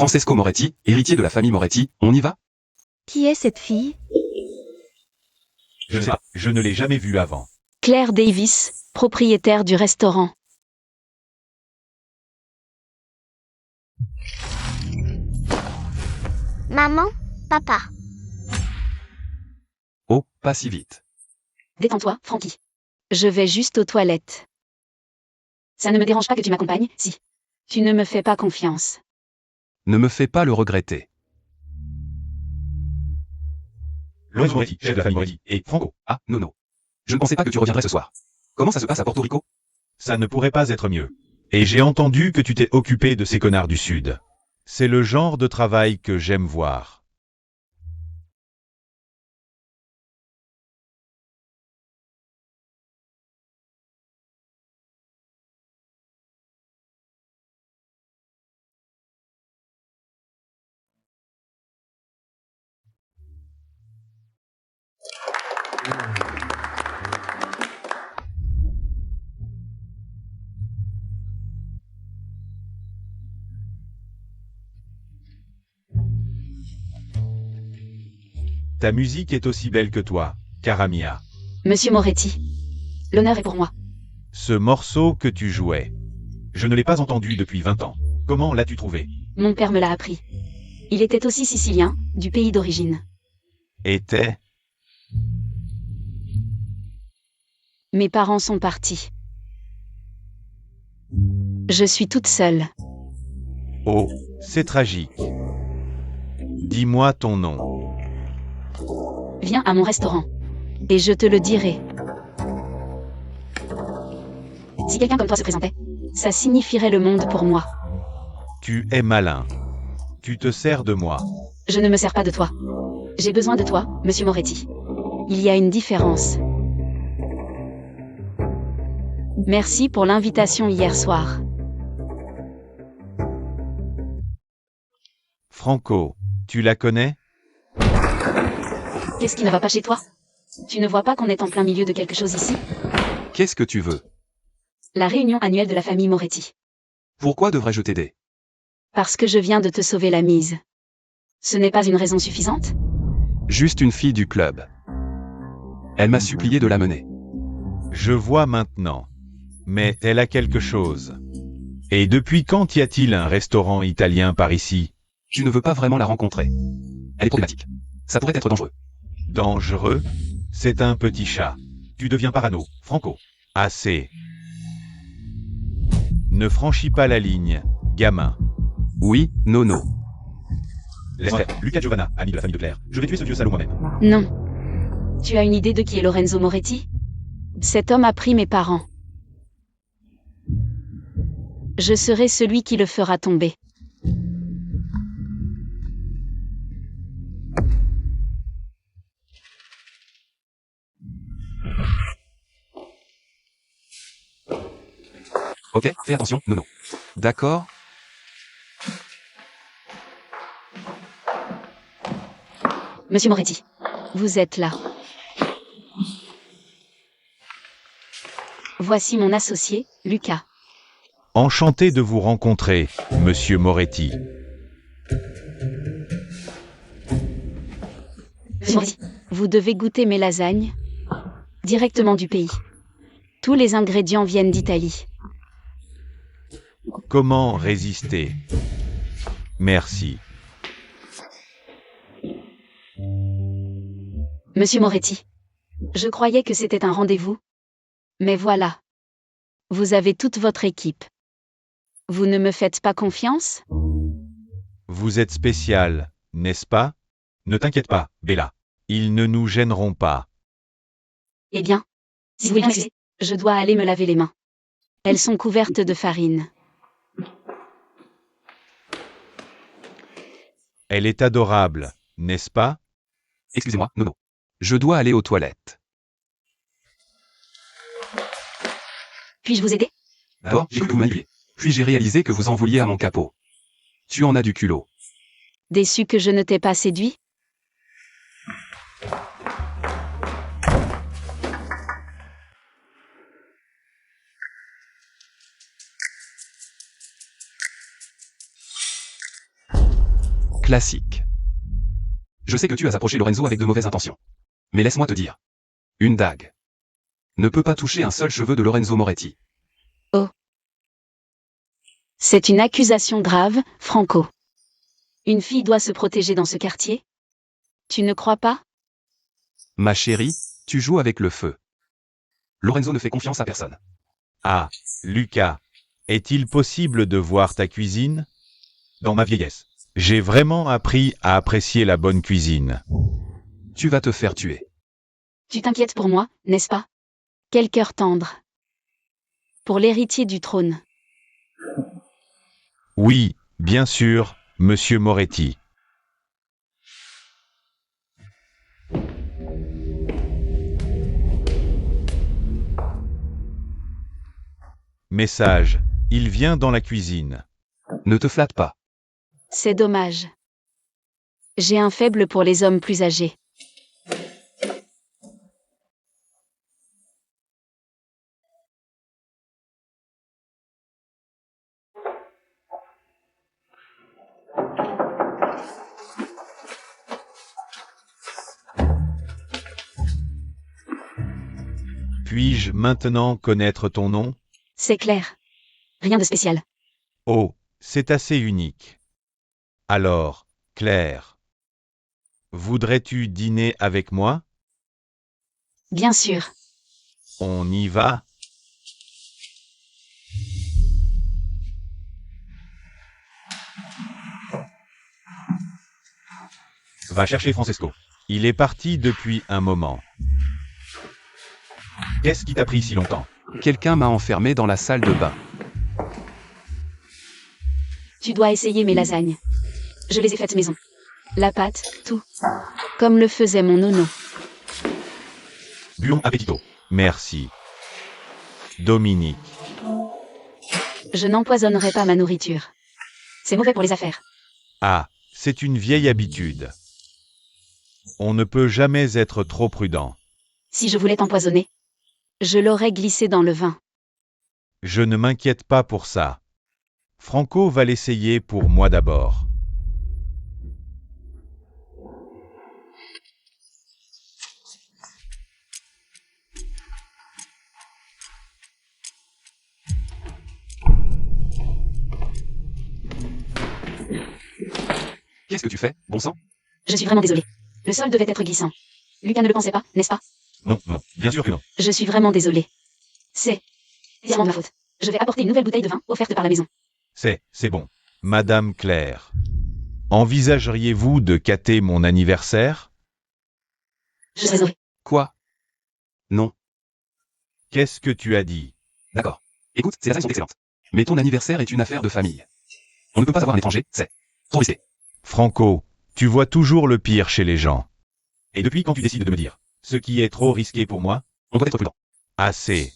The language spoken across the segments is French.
Francesco Moretti, héritier de la famille Moretti, on y va? Qui est cette fille? Je ne sais pas, je ne l'ai jamais vue avant. Claire Davis, propriétaire du restaurant. Maman, papa. Oh, pas si vite. Détends-toi, Frankie. Je vais juste aux toilettes. Ça ne me dérange pas que tu m'accompagnes, si. Tu ne me fais pas confiance. Ne me fais pas le regretter. Lorenzo Moretti, chef de la famille Moretti, et Franco. Ah, Nono. Je ne pensais pas que tu reviendrais ce soir. Comment ça se passe à Porto Rico? Ça ne pourrait pas être mieux. Et j'ai entendu que tu t'es occupé de ces connards du Sud. C'est le genre de travail que j'aime voir. Ta musique est aussi belle que toi, cara mia. Monsieur Moretti. L'honneur est pour moi. Ce morceau que tu jouais. Je ne l'ai pas entendu depuis 20 ans. Comment l'as-tu trouvé? Mon père me l'a appris. Il était aussi sicilien, du pays d'origine. Était. Mes parents sont partis. Je suis toute seule. Oh, c'est tragique. Dis-moi ton nom. Viens à mon restaurant. Et je te le dirai. Si quelqu'un comme toi se présentait, ça signifierait le monde pour moi. Tu es malin. Tu te sers de moi. Je ne me sers pas de toi. J'ai besoin de toi, monsieur Moretti. Il y a une différence. Merci pour l'invitation hier soir. Franco, tu la connais? Qu'est-ce qui ne va pas chez toi? Tu ne vois pas qu'on est en plein milieu de quelque chose ici? Qu'est-ce que tu veux? La réunion annuelle de la famille Moretti. Pourquoi devrais-je t'aider? Parce que je viens de te sauver la mise. Ce n'est pas une raison suffisante? Juste une fille du club. Elle m'a supplié de la mener. Je vois maintenant. Mais elle a quelque chose. Et depuis quand y a-t-il un restaurant italien par ici? Tu ne veux pas vraiment la rencontrer. Elle est problématique. Ça pourrait être dangereux. Dangereux? C'est un petit chat. Tu deviens parano, Franco. Assez. Ne franchis pas la ligne, gamin. Oui, Nono. Laisse faire. Luca Giovanna, ami de la famille de Claire. Je vais tuer ce vieux salaud moi-même. Non. Tu as une idée de qui est Lorenzo Moretti? Cet homme a pris mes parents. Je serai celui qui le fera tomber. Ok, fais attention, Nono. D'accord? Monsieur Moretti, vous êtes là. Voici mon associé, Luca. Enchanté de vous rencontrer, monsieur Moretti. Monsieur Moretti, vous devez goûter mes lasagnes directement du pays. Tous les ingrédients viennent d'Italie. Comment résister? Merci. Monsieur Moretti, je croyais que c'était un rendez-vous. Mais voilà. Vous avez toute votre équipe. Vous ne me faites pas confiance? Vous êtes spécial, n'est-ce pas? Ne t'inquiète pas, Bella. Ils ne nous gêneront pas. Eh bien, si vous voulez m'excuser, je dois aller me laver les mains. Elles sont couvertes de farine. Elle est adorable, n'est-ce pas? Excusez-moi, Nono. Je dois aller aux toilettes. Puis-je vous aider? D'abord, j'ai cru que vous m'alliez. Puis j'ai réalisé que vous en vouliez à mon capot. Tu en as du culot. Déçu que je ne t'ai pas séduit? Classique. Je sais que tu as approché Lorenzo avec de mauvaises intentions. Mais laisse-moi te dire. Une dague ne peut pas toucher un seul cheveu de Lorenzo Moretti. C'est une accusation grave, Franco. Une fille doit se protéger dans ce quartier? Tu ne crois pas? Ma chérie, tu joues avec le feu. Lorenzo ne fait confiance à personne. Ah, Lucas, est-il possible de voir ta cuisine? Dans ma vieillesse, j'ai vraiment appris à apprécier la bonne cuisine. Tu vas te faire tuer. Tu t'inquiètes pour moi, n'est-ce pas? Quel cœur tendre. Pour l'héritier du trône. Oui, bien sûr, monsieur Moretti. Message, il vient dans la cuisine. Ne te flatte pas. C'est dommage. J'ai un faible pour les hommes plus âgés. Puis-je maintenant connaître ton nom? C'est clair. Rien de spécial. Oh, c'est assez unique. Alors, Claire, voudrais-tu dîner avec moi? Bien sûr. On y va? Va chercher Francesco. Il est parti depuis un moment. Qu'est-ce qui t'a pris si longtemps? Quelqu'un m'a enfermé dans la salle de bain. Tu dois essayer mes lasagnes. Je les ai faites maison. La pâte, tout. Comme le faisait mon nono. Buon appétito. Merci. Dominique. Je n'empoisonnerai pas ma nourriture. C'est mauvais pour les affaires. Ah, c'est une vieille habitude. On ne peut jamais être trop prudent. Si je voulais t'empoisonner, je l'aurais glissé dans le vin. Je ne m'inquiète pas pour ça. Franco va l'essayer pour moi d'abord. Qu'est-ce que tu fais, bon sang? Je suis vraiment désolée. Le sol devait être glissant. Lucas ne le pensait pas, n'est-ce pas? Non, bien sûr que non. Je suis vraiment désolée. C'est entièrement de ma faute. Je vais apporter une nouvelle bouteille de vin offerte par la maison. C'est bon. Madame Claire, envisageriez-vous de gâter mon anniversaire? Je serais heureux. Quoi? Non. Qu'est-ce que tu as dit? D'accord. Écoute, ces lasagne sont excellentes. Mais ton anniversaire est une affaire de famille. On ne peut pas avoir un étranger, c'est trop risqué. Franco, tu vois toujours le pire chez les gens. Et depuis quand tu décides de me dire ce qui est trop risqué pour moi? On doit être prudent. Assez.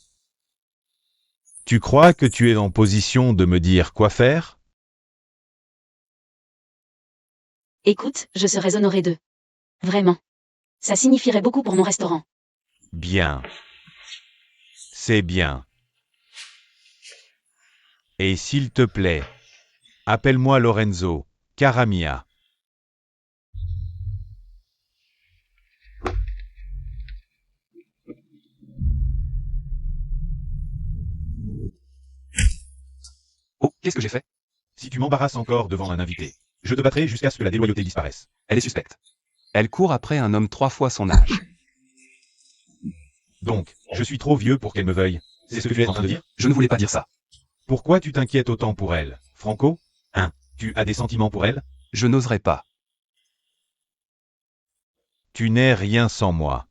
Tu crois que tu es en position de me dire quoi faire? Écoute, je serais honorée d'eux. Vraiment. Ça signifierait beaucoup pour mon restaurant. Bien. C'est bien. Et s'il te plaît, appelle-moi Lorenzo, cara mia. Oh, qu'est-ce que j'ai fait? Si tu m'embarrasses encore devant un invité, je te battrai jusqu'à ce que la déloyauté disparaisse. Elle est suspecte. Elle court après un homme 3 fois son âge. Donc, je suis trop vieux pour qu'elle me veuille. C'est ce que tu es en train de dire? Je ne voulais pas dire ça. Pourquoi tu t'inquiètes autant pour elle, Franco? Hein? Tu as des sentiments pour elle? Je n'oserais pas. Tu n'es rien sans moi.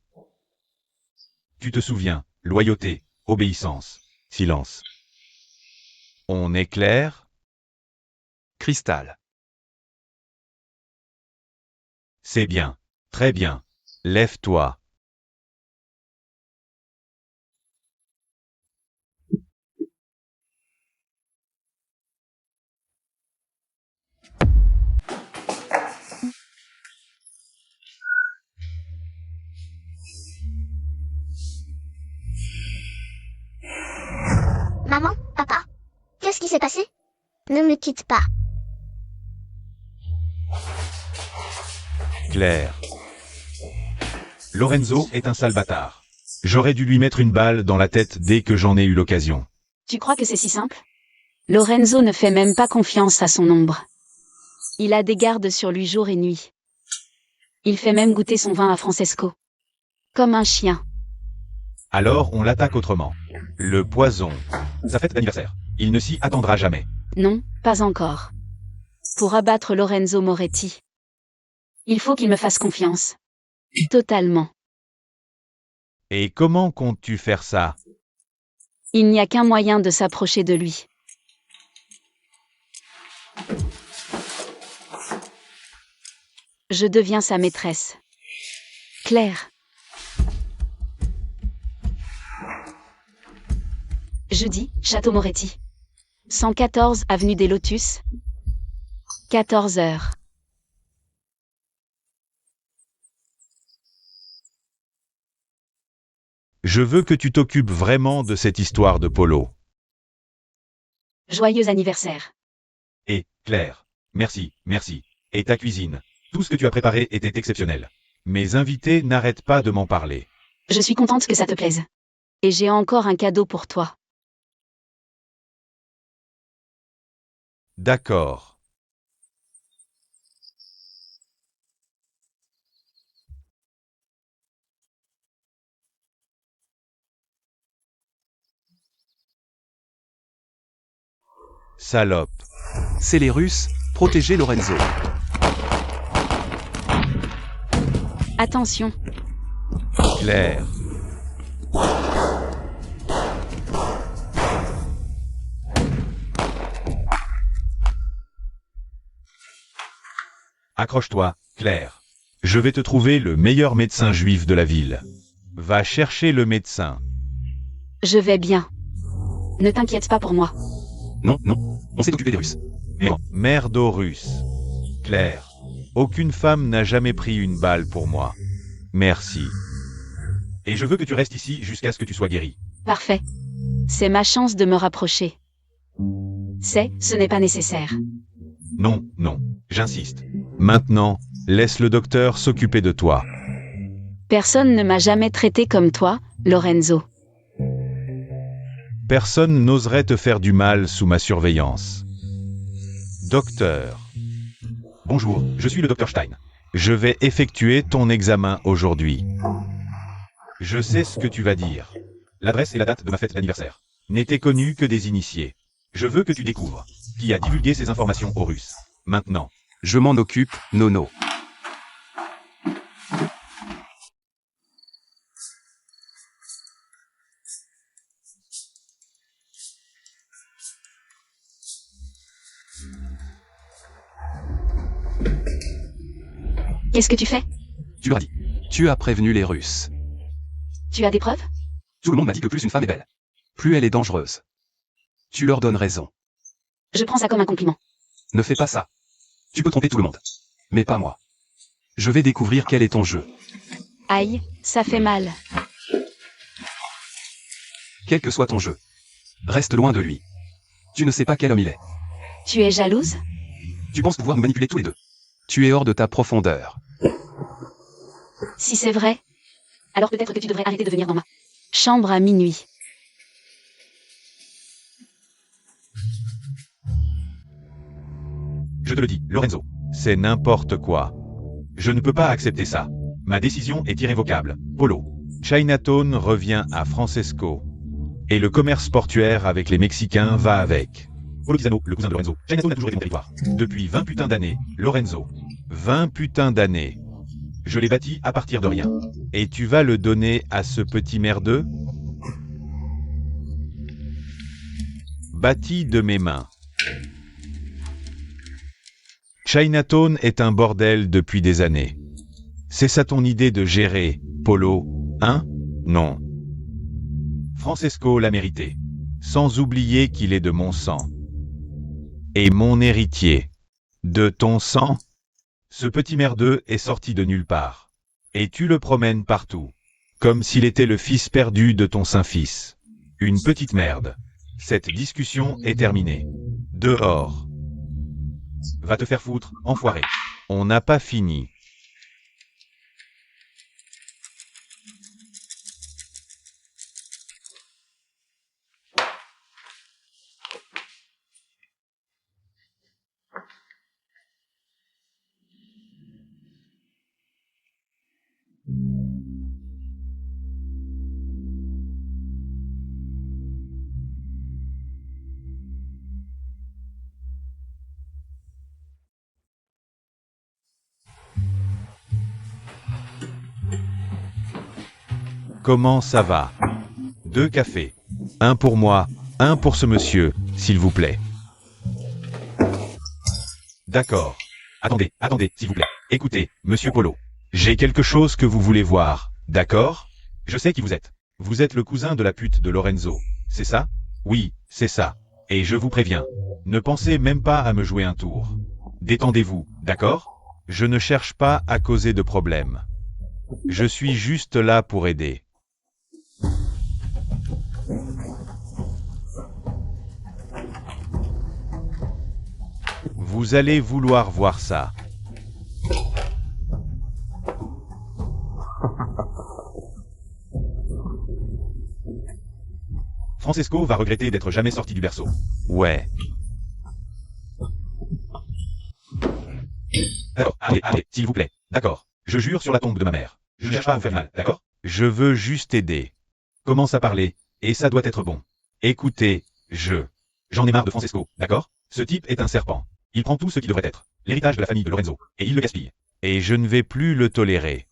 Tu te souviens, loyauté, obéissance, silence. On est clair? Cristal. C'est bien. Très bien. Lève-toi. Maman, papa, qu'est-ce qui s'est passé? Ne me quitte pas. Claire. Lorenzo est un sale bâtard. J'aurais dû lui mettre une balle dans la tête dès que j'en ai eu l'occasion. Tu crois que c'est si simple? Lorenzo ne fait même pas confiance à son ombre. Il a des gardes sur lui jour et nuit. Il fait même goûter son vin à Francesco. Comme un chien. Alors on l'attaque autrement. Le poison. Sa fête d'anniversaire. Il ne s'y attendra jamais. Non, pas encore. Pour abattre Lorenzo Moretti, il faut qu'il me fasse confiance. Totalement. Et comment comptes-tu faire ça? Il n'y a qu'un moyen de s'approcher de lui. Je deviens sa maîtresse. Claire. Jeudi, Château Moretti. 114 avenue des Lotus. 14 heures. Je veux que tu t'occupes vraiment de cette histoire de Polo. Joyeux anniversaire. Et, Claire, merci, merci. Et ta cuisine. Tout ce que tu as préparé était exceptionnel. Mes invités n'arrêtent pas de m'en parler. Je suis contente que ça te plaise. Et j'ai encore un cadeau pour toi. D'accord. Salope. C'est les Russes, protégez Lorenzo. Attention. Claire. Accroche-toi, Claire. Je vais te trouver le meilleur médecin juif de la ville. Va chercher le médecin. Je vais bien. Ne t'inquiète pas pour moi. Non, non, on s'est occupé des Russes. Merde aux Russes. Claire. Aucune femme n'a jamais pris une balle pour moi. Merci. Et je veux que tu restes ici jusqu'à ce que tu sois guéri. Parfait. C'est ma chance de me rapprocher. Ce n'est pas nécessaire. Non, non, j'insiste. Maintenant, laisse le docteur s'occuper de toi. Personne ne m'a jamais traité comme toi, Lorenzo. Personne n'oserait te faire du mal sous ma surveillance. Docteur. Bonjour, je suis le docteur Stein. Je vais effectuer ton examen aujourd'hui. Je sais ce que tu vas dire. L'adresse et la date de ma fête d'anniversaire N'étaient connus que des initiés. Je veux que tu découvres qui a divulgué ces informations aux Russes. Maintenant. Je m'en occupe, Nono. Qu'est-ce que tu fais? Tu l'as dit. Tu as prévenu les Russes. Tu as des preuves? Tout le monde m'a dit que plus une femme est belle, plus elle est dangereuse. Tu leur donnes raison. Je prends ça comme un compliment. Ne fais pas ça. Tu peux tromper tout le monde. Mais pas moi. Je vais découvrir quel est ton jeu. Aïe, ça fait mal. Quel que soit ton jeu. Reste loin de lui. Tu ne sais pas quel homme il est. Tu es jalouse? Tu penses pouvoir nous manipuler tous les deux. Tu es hors de ta profondeur. Si c'est vrai, alors peut-être que tu devrais arrêter de venir dans ma chambre à minuit. Je te le dis, Lorenzo. C'est n'importe quoi. Je ne peux pas accepter ça. Ma décision est irrévocable. Polo. Chinatown revient à Francesco. Et le commerce portuaire avec les Mexicains va avec. Polo Pisano, le cousin de Lorenzo. Chinatown a toujours été mon territoire. Depuis 20 putains d'années, Lorenzo. 20 putains d'années. Je l'ai bâti à partir de rien. Et tu vas le donner à ce petit merdeux? Bâti de mes mains. Chinatown est un bordel depuis des années. C'est ça ton idée de gérer, Polo, hein? Non. Francesco l'a mérité. Sans oublier qu'il est de mon sang. Et mon héritier. De ton sang? Ce petit merdeux est sorti de nulle part. Et tu le promènes partout. Comme s'il était le fils perdu de ton saint-fils. Une petite merde. Cette discussion est terminée. Dehors. Va te faire foutre, enfoiré. On n'a pas fini. Comment ça va? 2 cafés. Un pour moi, un pour ce monsieur, s'il vous plaît. D'accord. Attendez, s'il vous plaît. Écoutez, monsieur Polo. J'ai quelque chose que vous voulez voir, d'accord? Je sais qui vous êtes. Vous êtes le cousin de la pute de Lorenzo, c'est ça? Oui, c'est ça. Et je vous préviens, ne pensez même pas à me jouer un tour. Détendez-vous, d'accord? Je ne cherche pas à causer de problème. Je suis juste là pour aider. Vous allez vouloir voir ça. Francesco va regretter d'être jamais sorti du berceau. Ouais. Alors, allez, s'il vous plaît. D'accord. Je jure sur la tombe de ma mère. Je ne cherche pas à vous faire mal, d'accord? Je veux juste aider. Commence à parler, et ça doit être bon. Écoutez, J'en ai marre de Francesco, d'accord? Ce type est un serpent. Il prend tout ce qui devrait être l'héritage de la famille de Lorenzo, et il le gaspille. Et je ne vais plus le tolérer.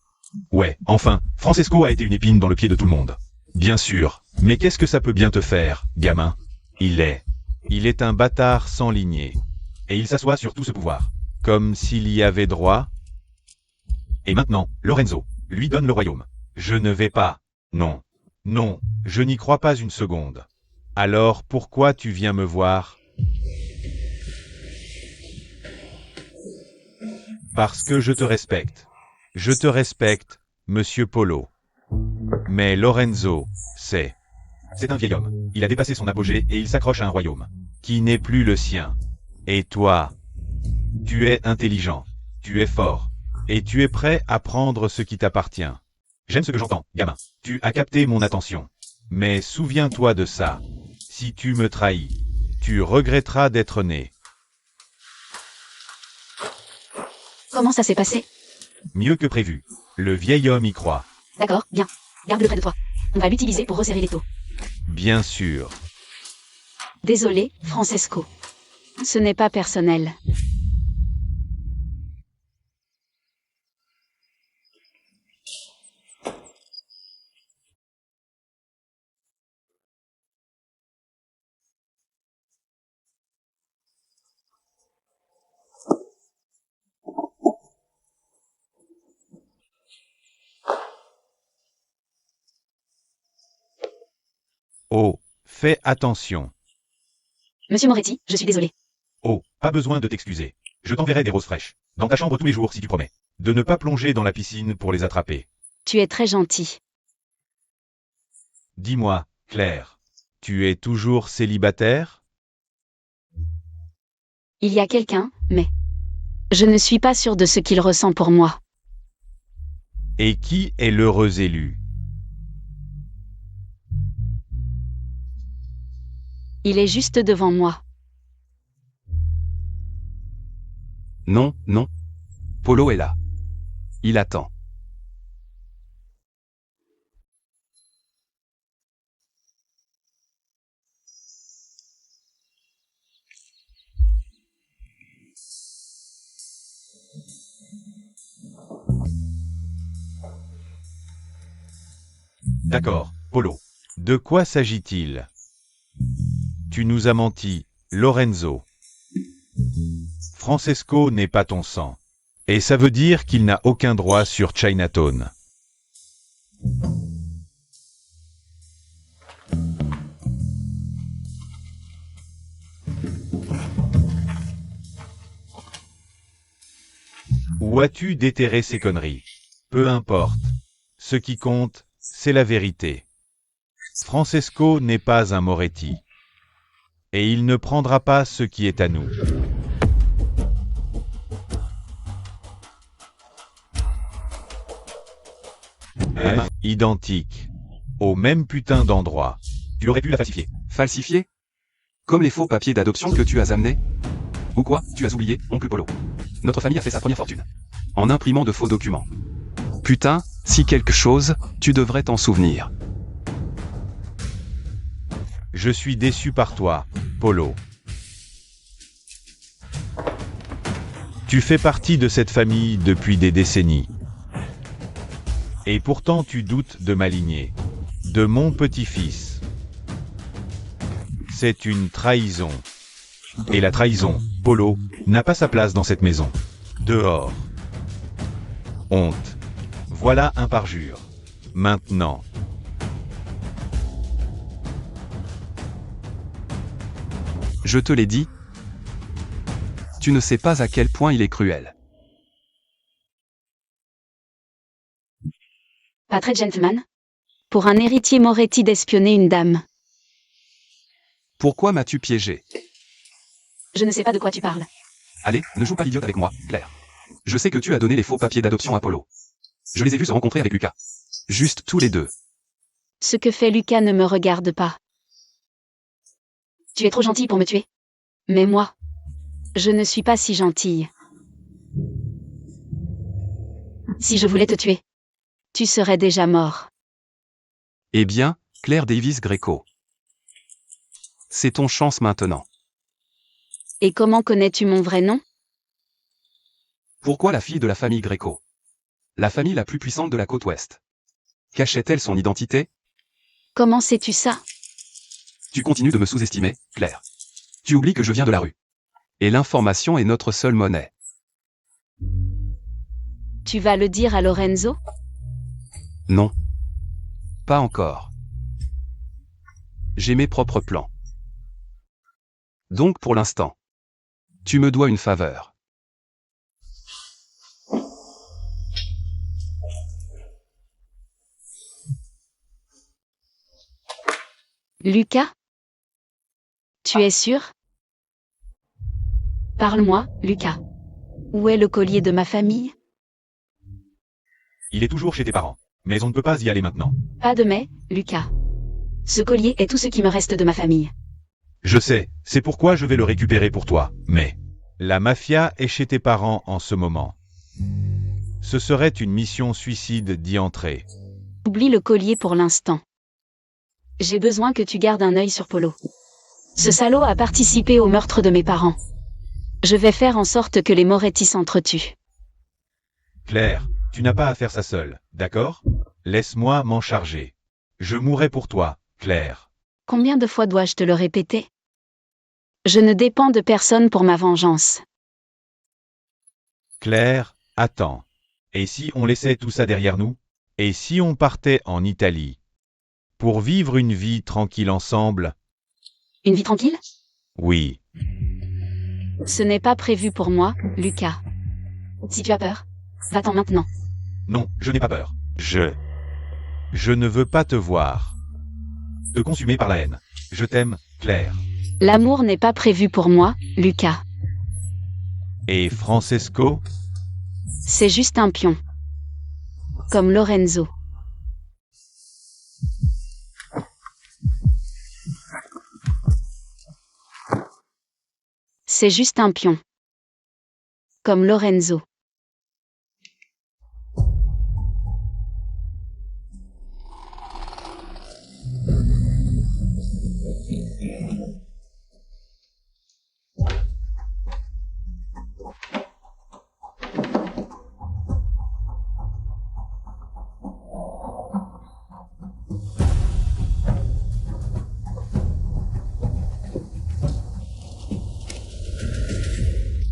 Ouais, enfin, Francesco a été une épine dans le pied de tout le monde. Bien sûr, mais qu'est-ce que ça peut bien te faire, gamin? Il est un bâtard sans lignée. Et il s'assoit sur tout ce pouvoir. Comme s'il y avait droit. Et maintenant, Lorenzo lui donne le royaume. Je ne vais pas. Non, je n'y crois pas une seconde. Alors pourquoi tu viens me voir? Parce que je te respecte. Je te respecte, monsieur Polo. Mais Lorenzo, c'est un vieil homme. Il a dépassé son apogée et il s'accroche à un royaume qui n'est plus le sien. Et toi, tu es intelligent, tu es fort, et tu es prêt à prendre ce qui t'appartient. J'aime ce que j'entends, gamin. Tu as capté mon attention. Mais souviens-toi de ça. Si tu me trahis, tu regretteras d'être né. Comment ça s'est passé? Mieux que prévu. Le vieil homme y croit. D'accord, bien. Garde-le près de toi. On va l'utiliser pour resserrer les taux. Bien sûr. Désolé, Francesco. Ce n'est pas personnel. Oh, fais attention. Monsieur Moretti, je suis désolé. Oh, pas besoin de t'excuser. Je t'enverrai des roses fraîches. Dans ta chambre tous les jours si tu promets. De ne pas plonger dans la piscine pour les attraper. Tu es très gentil. Dis-moi, Claire, tu es toujours célibataire? Il y a quelqu'un, mais je ne suis pas sûre de ce qu'il ressent pour moi. Et qui est l'heureux élu? Il est juste devant moi. Non. Polo est là. Il attend. D'accord, Polo. De quoi s'agit-il? Tu nous as menti, Lorenzo. Francesco n'est pas ton sang. Et ça veut dire qu'il n'a aucun droit sur Chinatown. Où as-tu déterré ces conneries? Peu importe. Ce qui compte, c'est la vérité. Francesco n'est pas un Moretti. Et il ne prendra pas ce qui est à nous. Identique. Au même putain d'endroit. Tu aurais pu la falsifier. Falsifier? Comme les faux papiers d'adoption que tu as amenés? Ou quoi, tu as oublié, oncle Polo? Notre famille a fait sa première fortune. En imprimant de faux documents. Putain, si quelque chose, tu devrais t'en souvenir. Je suis déçu par toi, Polo. Tu fais partie de cette famille depuis des décennies. Et pourtant tu doutes de ma lignée. de mon petit-fils. C'est une trahison. Et la trahison, Polo, n'a pas sa place dans cette maison. Dehors. Honte. Voilà un parjure. Maintenant. Je te l'ai dit. Tu ne sais pas à quel point il est cruel. Pas très gentleman. Pour un héritier Moretti d'espionner une dame. Pourquoi m'as-tu piégé? Je ne sais pas de quoi tu parles. Allez, ne joue pas l'idiote avec moi, Claire. Je sais que tu as donné les faux papiers d'adoption à Polo. Je les ai vus se rencontrer avec Lucas. Juste tous les deux. Ce que fait Lucas ne me regarde pas. Tu es trop gentil pour me tuer. Mais moi, je ne suis pas si gentille. Si je voulais te tuer, tu serais déjà mort. Eh bien, Claire Davis Greco. C'est ton chance maintenant. Et comment connais-tu mon vrai nom? Pourquoi la fille de la famille Greco? La famille la plus puissante de la côte ouest. Cachait-elle son identité? Comment sais-tu ça? Tu continues de me sous-estimer, Claire. Tu oublies que je viens de la rue. Et l'information est notre seule monnaie. Tu vas le dire à Lorenzo? Non. Pas encore. J'ai mes propres plans. Donc pour l'instant, tu me dois une faveur. Lucas? Tu es sûr? Parle-moi, Lucas. Où est le collier de ma famille? Il est toujours chez tes parents. Mais on ne peut pas y aller maintenant. Pas de mais, Lucas. Ce collier est tout ce qui me reste de ma famille. Je sais, c'est pourquoi je vais le récupérer pour toi. Mais la mafia est chez tes parents en ce moment. Ce serait une mission suicide d'y entrer. Oublie le collier pour l'instant. J'ai besoin que tu gardes un œil sur Polo. Ce salaud a participé au meurtre de mes parents. Je vais faire en sorte que les Moretti s'entretuent. Claire, tu n'as pas à faire ça seule, d'accord? Laisse-moi m'en charger. Je mourrai pour toi, Claire. Combien de fois dois-je te le répéter? Je ne dépends de personne pour ma vengeance. Claire, attends. Et si on laissait tout ça derrière nous? Et si on partait en Italie? Pour vivre une vie tranquille ensemble? Une vie tranquille? Oui. Ce n'est pas prévu pour moi, Lucas. Si tu as peur, va-t'en maintenant. Non, je n'ai pas peur. Je ne veux pas te voir. Te consumer par la haine. Je t'aime, Claire. L'amour n'est pas prévu pour moi, Lucas. Et Francesco? C'est juste un pion. Comme Lorenzo. C'est juste un pion. Comme Lorenzo.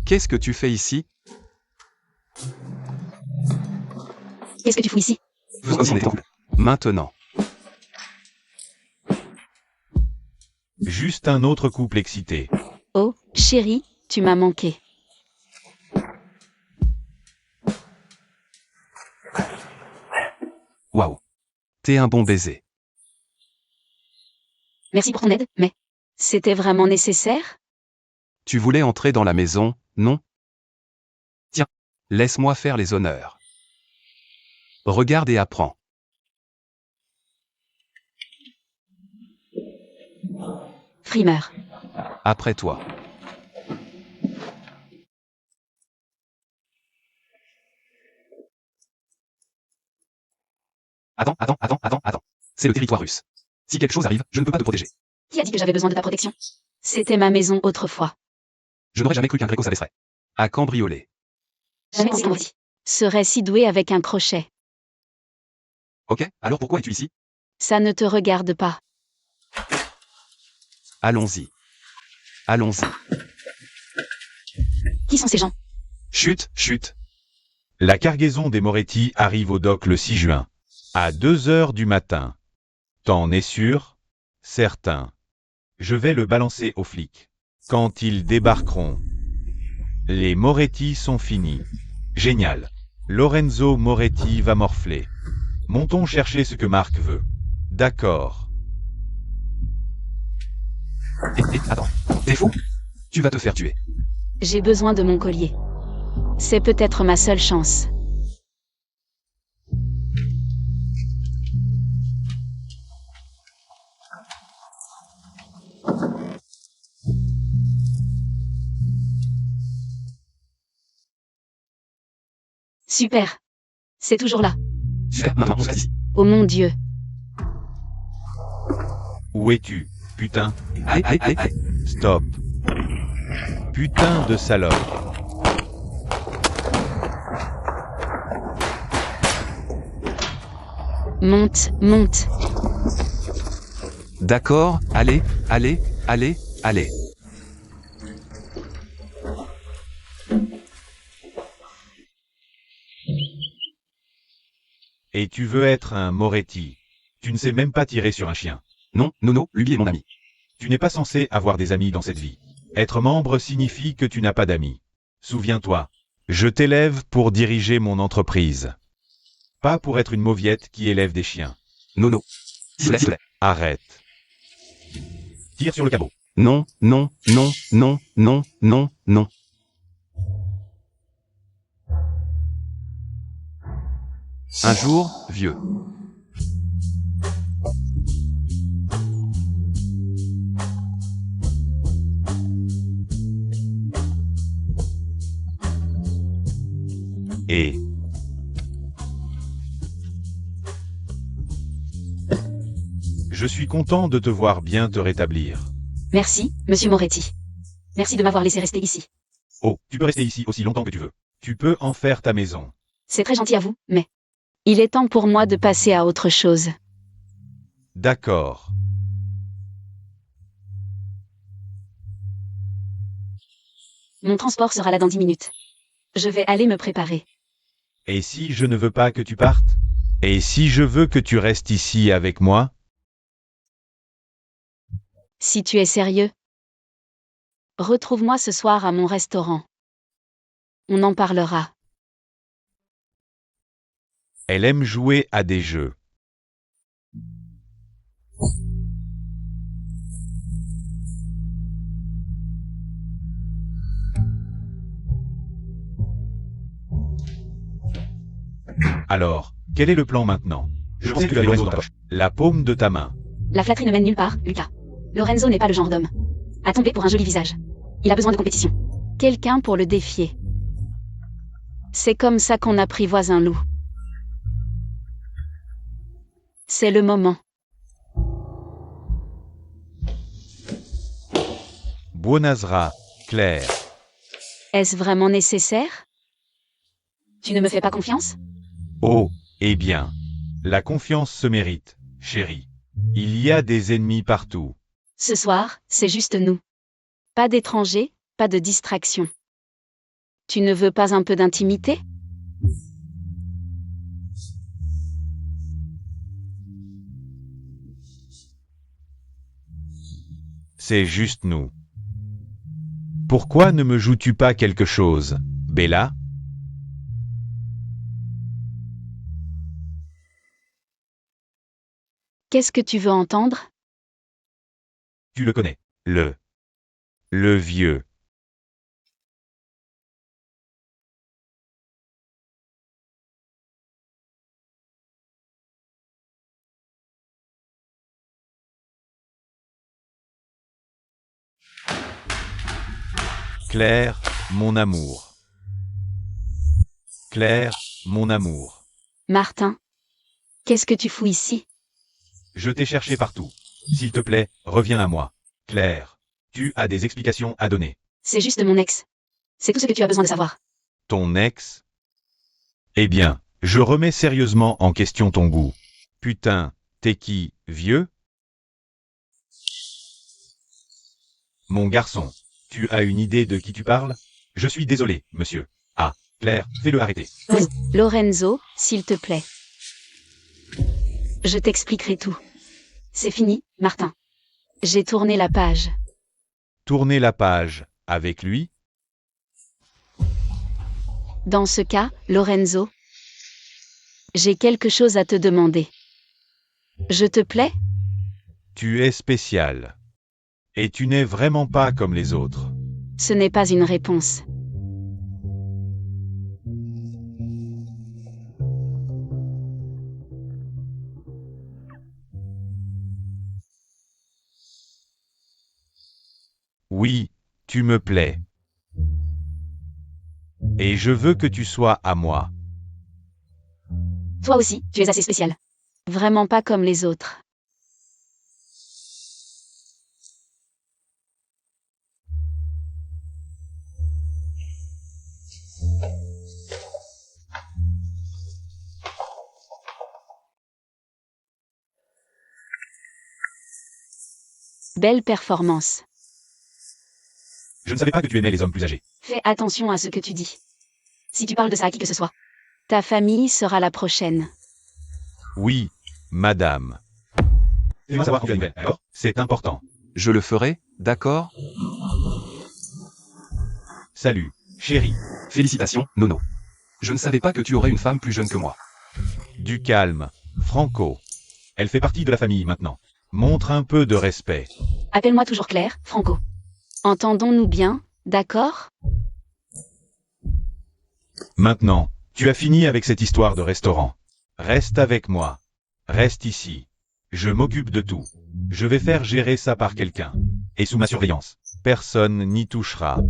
Qu'est-ce que tu fais ici? Qu'est-ce que tu fous ici? Faisons comme si on était en couple. Maintenant. Juste un autre couple excité. Oh, chérie, tu m'as manqué. Waouh. T'es un bon baiser. Merci pour ton aide, mais c'était vraiment nécessaire? Tu voulais entrer dans la maison, non? Tiens, laisse-moi faire les honneurs. Regarde et apprends. Frimeur. Après toi. Attends. C'est le territoire russe. Si quelque chose arrive, je ne peux pas te protéger. Qui a dit que j'avais besoin de ta protection? C'était ma maison autrefois. Je n'aurais jamais cru qu'un Gréco s'abaisserait. À cambrioler. Jamais pensé qu'un Moretti serait si doué avec un crochet. Ok, alors pourquoi es-tu ici? Ça ne te regarde pas. Allons-y. Allons-y. Qui sont ces gens? Chut, chut. La cargaison des Moretti arrive au dock le 6 juin. À 2 heures du matin. T'en es sûr? Certain. Je vais le balancer aux flics. Quand ils débarqueront. Les Moretti sont finis. Génial. Lorenzo Moretti va morfler. Montons chercher ce que Marc veut. D'accord. Attends. T'es fou? Tu vas te faire tuer. J'ai besoin de mon collier. C'est peut-être ma seule chance. Super. C'est toujours là. Super, maintenant on se ici. Oh mon Dieu. Où es-tu, putain? Aïe, aïe, aïe, aïe. Stop. Putain de salope. Monte, monte. D'accord, allez, allez, allez, allez. Et tu veux être un Moretti. Tu ne sais même pas tirer sur un chien. Non, Nono, lui est mon ami. Tu n'es pas censé avoir des amis dans cette vie. Être membre signifie que tu n'as pas d'amis. Souviens-toi, je t'élève pour diriger mon entreprise. Pas pour être une mauviette qui élève des chiens. Nono. S'il te plaît. Arrête. Tire sur le cabot. Non, non, non, non, non, non, non. Un jour, vieux. Et... Je suis content de te voir bien te rétablir. Merci, monsieur Moretti. Merci de m'avoir laissé rester ici. Oh, tu peux rester ici aussi longtemps que tu veux. Tu peux en faire ta maison. C'est très gentil à vous, mais... Il est temps pour moi de passer à autre chose. D'accord. Mon transport sera là dans 10 minutes. Je vais aller me préparer. Et si je ne veux pas que tu partes? Et si je veux que tu restes ici avec moi? Si tu es sérieux, retrouve-moi ce soir à mon restaurant. On en parlera. Elle aime jouer à des jeux. Alors, quel est le plan maintenant? Je pensais que tu avais Lorenzo dans ta poche. La paume de ta main. La flatterie ne mène nulle part, Lucas. Lorenzo n'est pas le genre d'homme à tomber pour un joli visage. Il a besoin de compétition. Quelqu'un pour le défier. C'est comme ça qu'on apprivoise un loup. C'est le moment. Buonasera, Claire. Est-ce vraiment nécessaire? Tu ne me fais pas confiance? Oh, eh bien. La confiance se mérite, chérie. Il y a des ennemis partout. Ce soir, c'est juste nous. Pas d'étrangers, pas de distraction. Tu ne veux pas un peu d'intimité? C'est juste nous. Pourquoi ne me joues-tu pas quelque chose, Bella? Qu'est-ce que tu veux entendre? Tu le connais. Le vieux. Claire, mon amour. Claire, mon amour. Martin, qu'est-ce que tu fous ici? Je t'ai cherché partout. S'il te plaît, reviens à moi. Claire, tu as des explications à donner. C'est juste mon ex. C'est tout ce que tu as besoin de savoir. Ton ex? Eh bien, je remets sérieusement en question ton goût. Putain, T'es qui, vieux? Mon garçon, tu as une idée de qui tu parles? Je suis désolé, monsieur. Ah, Claire, fais-le arrêter. Lorenzo, s'il te plaît. Je t'expliquerai tout. C'est fini, Martin. J'ai tourné la page. Tournez la page, avec lui? Dans ce cas, Lorenzo, j'ai quelque chose à te demander. Je te plais? Tu es spécial. Et tu n'es vraiment pas comme les autres. Ce n'est pas une réponse. Oui, tu me plais. Et je veux que tu sois à moi. Toi aussi, tu es assez spécial. Vraiment pas comme les autres. Belle performance. Je ne savais pas que tu aimais les hommes plus âgés. Fais attention à ce que tu dis. Si tu parles de ça à qui que ce soit, ta famille sera la prochaine. Oui, madame. Fais-moi savoir quand tu as une nouvelle, alors? C'est important. Je le ferai, d'accord? Salut, chérie. Félicitations, Nono. Je ne savais pas que tu aurais une femme plus jeune que moi. Du calme, Franco. Elle fait partie de la famille maintenant. Montre un peu de respect. Appelle-moi toujours Claire, Franco. Entendons-nous bien, d'accord? Maintenant, tu as fini avec cette histoire de restaurant. Reste avec moi. Reste ici. Je m'occupe de tout. Je vais faire gérer ça par quelqu'un. Et sous ma surveillance. Personne n'y touchera.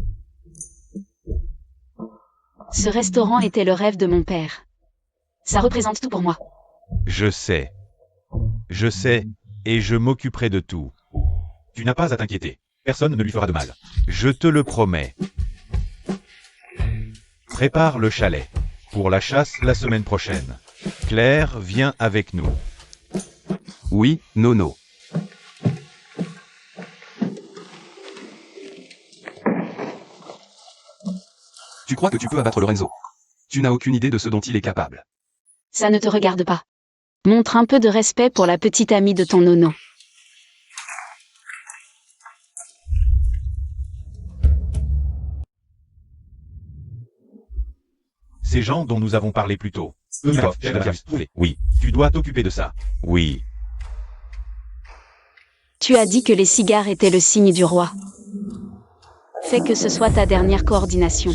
Ce restaurant était le rêve de mon père. Ça représente tout pour moi. Je sais. Je sais, et je m'occuperai de tout. Tu n'as pas à t'inquiéter. Personne ne lui fera de mal. Je te le promets. Prépare le chalet. Pour la chasse la semaine prochaine. Claire, viens avec nous. Oui, Nono. Tu crois que tu peux abattre Lorenzo? Tu n'as aucune idée de ce dont il est capable. Ça ne te regarde pas. Montre un peu de respect pour la petite amie de ton nono. Ces gens dont nous avons parlé plus tôt. Oui, tu dois t'occuper de ça. Oui. Tu as dit que les cigares étaient le signe du roi. Fais que ce soit ta dernière coordination.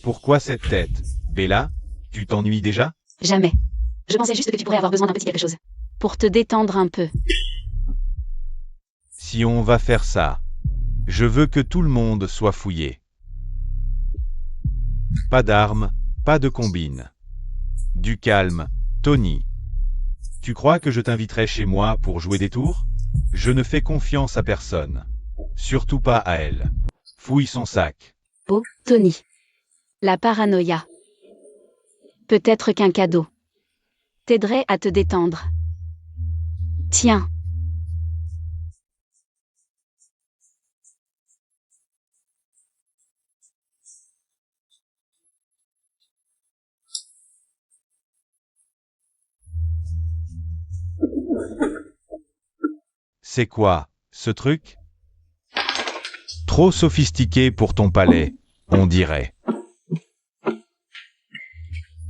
Pourquoi cette tête? Bella, tu t'ennuies déjà? Jamais. Je pensais juste que tu pourrais avoir besoin d'un petit quelque chose. Pour te détendre un peu. Si on va faire ça, je veux que tout le monde soit fouillé. Pas d'armes, pas de combine. Du calme, Tony. Tu crois que je t'inviterai chez moi pour jouer des tours? Je ne fais confiance à personne. Surtout pas à elle. Fouille son sac. Oh, Tony. La paranoïa. Peut-être qu'un cadeau t'aiderait à te détendre. Tiens. C'est quoi, ce truc? Trop sophistiqué pour ton palais, on dirait.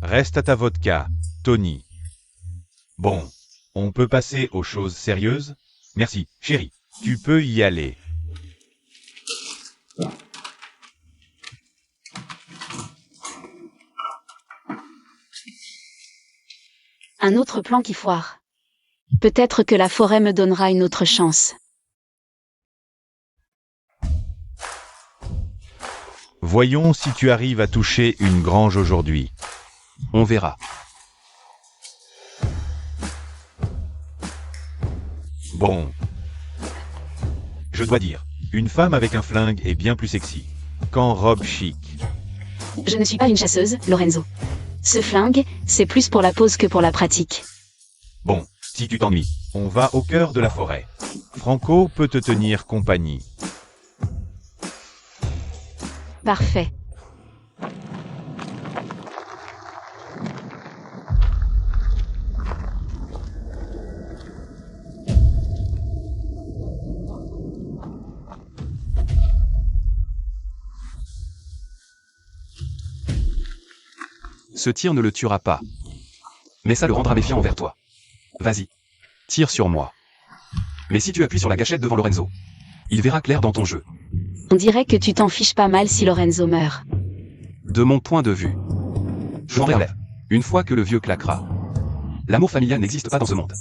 Reste à ta vodka, Tony. Bon, on peut passer aux choses sérieuses? Merci, chérie. Tu peux y aller. Un autre plan qui foire. Peut-être que la forêt me donnera une autre chance. Voyons si tu arrives à toucher une grange aujourd'hui. On verra. Bon. Je dois dire, une femme avec un flingue est bien plus sexy qu'en robe chic. Je ne suis pas une chasseuse, Lorenzo. Ce flingue, c'est plus pour la pose que pour la pratique. Bon, si tu t'ennuies, on va au cœur de la forêt. Franco peut te tenir compagnie. Parfait. Ce tir ne le tuera pas. Mais ça le rendra méfiant envers toi. Vas-y. Tire sur moi. Mais si tu appuies sur la gâchette devant Lorenzo, il verra clair dans ton jeu. On dirait que tu t'en fiches pas mal si Lorenzo meurt. De mon point de vue. Je m'en relève. Une fois que le vieux claquera. L'amour familial n'existe pas dans ce monde.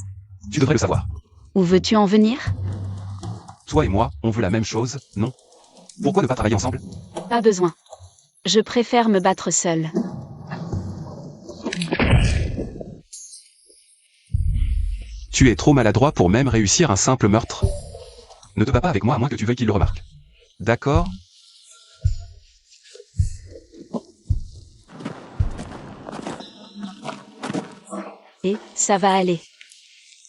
Tu devrais le savoir. Où veux-tu en venir? Toi et moi, on veut la même chose, non? Pourquoi ne pas travailler ensemble? Pas besoin. Je préfère me battre seule. Tu es trop maladroit pour même réussir un simple meurtre. Ne te bats pas avec moi à moins que tu veuilles qu'il le remarque. D'accord? Et ça va aller.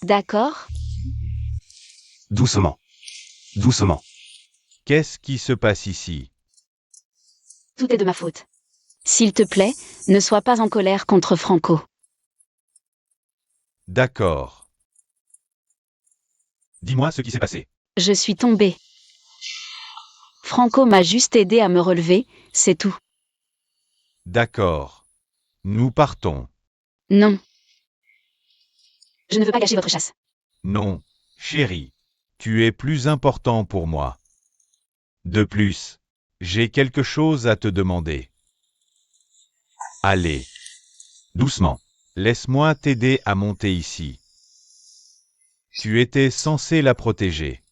D'accord? Doucement. Doucement. Qu'est-ce qui se passe ici? Tout est de ma faute. S'il te plaît, ne sois pas en colère contre Franco. D'accord. Dis-moi ce qui s'est passé. Je suis tombée. Franco m'a juste aidé à me relever, c'est tout. D'accord. Nous partons. Non. Je ne veux pas gâcher votre chasse. Non, chérie. Tu es plus important pour moi. De plus, j'ai quelque chose à te demander. Allez. Doucement. Laisse-moi t'aider à monter ici. Tu étais censé la protéger.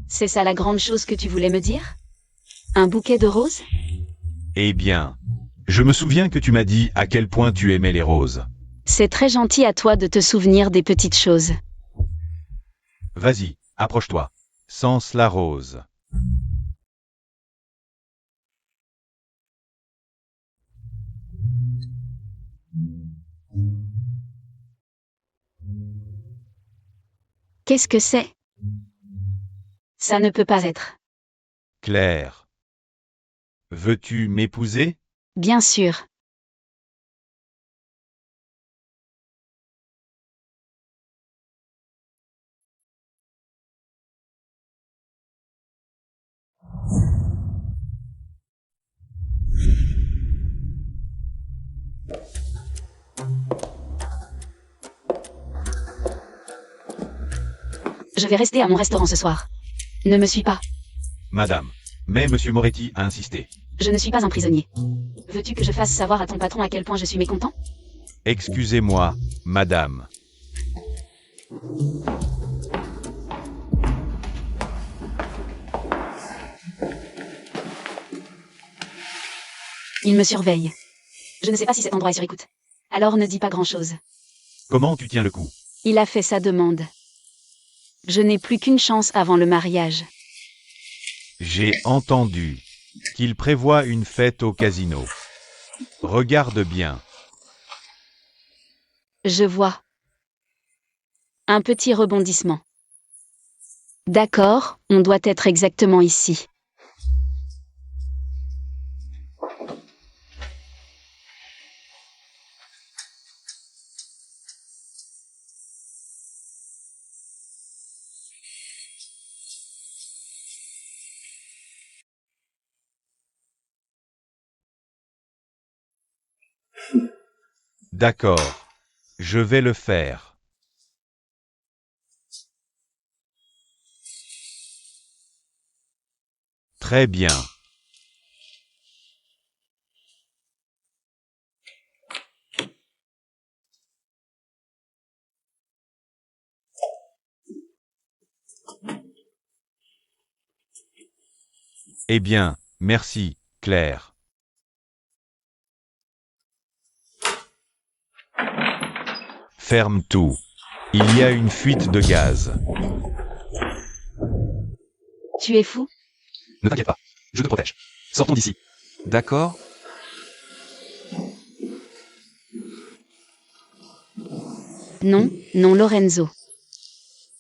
C'est ça la grande chose que tu voulais me dire? Un bouquet de roses? Eh bien, je me souviens que tu m'as dit à quel point tu aimais les roses. C'est très gentil à toi de te souvenir des petites choses. Vas-y, approche-toi. Sens la rose. Qu'est-ce que c'est? Ça ne peut pas être. Claire. Veux-tu m'épouser? Bien sûr. Je vais rester à mon restaurant ce soir. Ne me suis pas. Madame. Mais Monsieur Moretti a insisté. Je ne suis pas un prisonnier. Veux-tu que je fasse savoir à ton patron à quel point je suis mécontent? Excusez-moi, madame. Il me surveille. Je ne sais pas si cet endroit est sur écoute. Alors ne dis pas grand-chose. Comment tu tiens le coup? Il a fait sa demande. Je n'ai plus qu'une chance avant le mariage. J'ai entendu qu'il prévoit une fête au casino. Regarde bien. Je vois. Un petit rebondissement. D'accord, on doit être exactement ici. D'accord. Je vais le faire. Très bien. Eh bien, merci, Claire. Ferme tout. Il y a une fuite de gaz. Tu es fou? Ne t'inquiète pas. Je te protège. Sortons d'ici. D'accord? Non, non Lorenzo.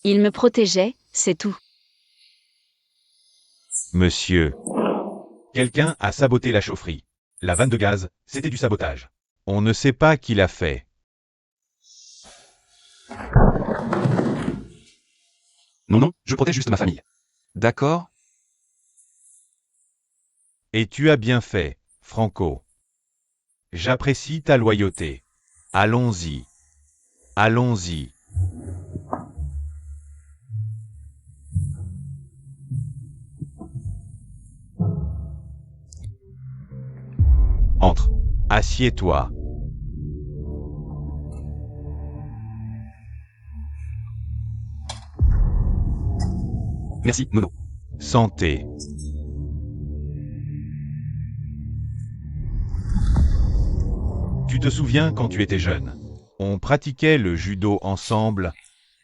Il me protégeait, c'est tout. Monsieur. Quelqu'un a saboté la chaufferie. La vanne de gaz, c'était du sabotage. On ne sait pas qui l'a fait. Non, non, je protège juste ma famille. D'accord? Et tu as bien fait, Franco. J'apprécie ta loyauté. Allons-y. Allons-y. Entre. Assieds-toi. Merci, Nono. Santé. Tu te souviens quand tu étais jeune? On pratiquait le judo ensemble.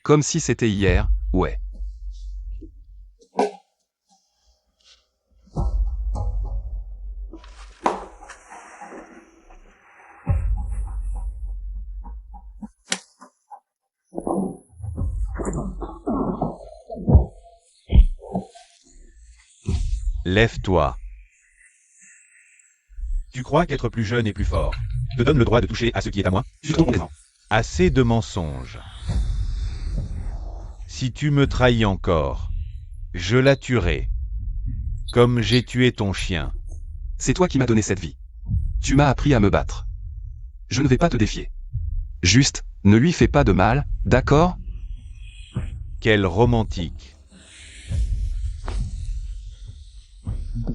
Comme si c'était hier, ouais. Lève-toi. Tu crois qu'être plus jeune et plus fort te donne le droit de toucher à ce qui est à moi? Tu te trompes complètement. Assez de mensonges. Si tu me trahis encore, je la tuerai. Comme j'ai tué ton chien. C'est toi qui m'as donné cette vie. Tu m'as appris à me battre. Je ne vais pas te défier. Juste, ne lui fais pas de mal, d'accord? Quel romantique.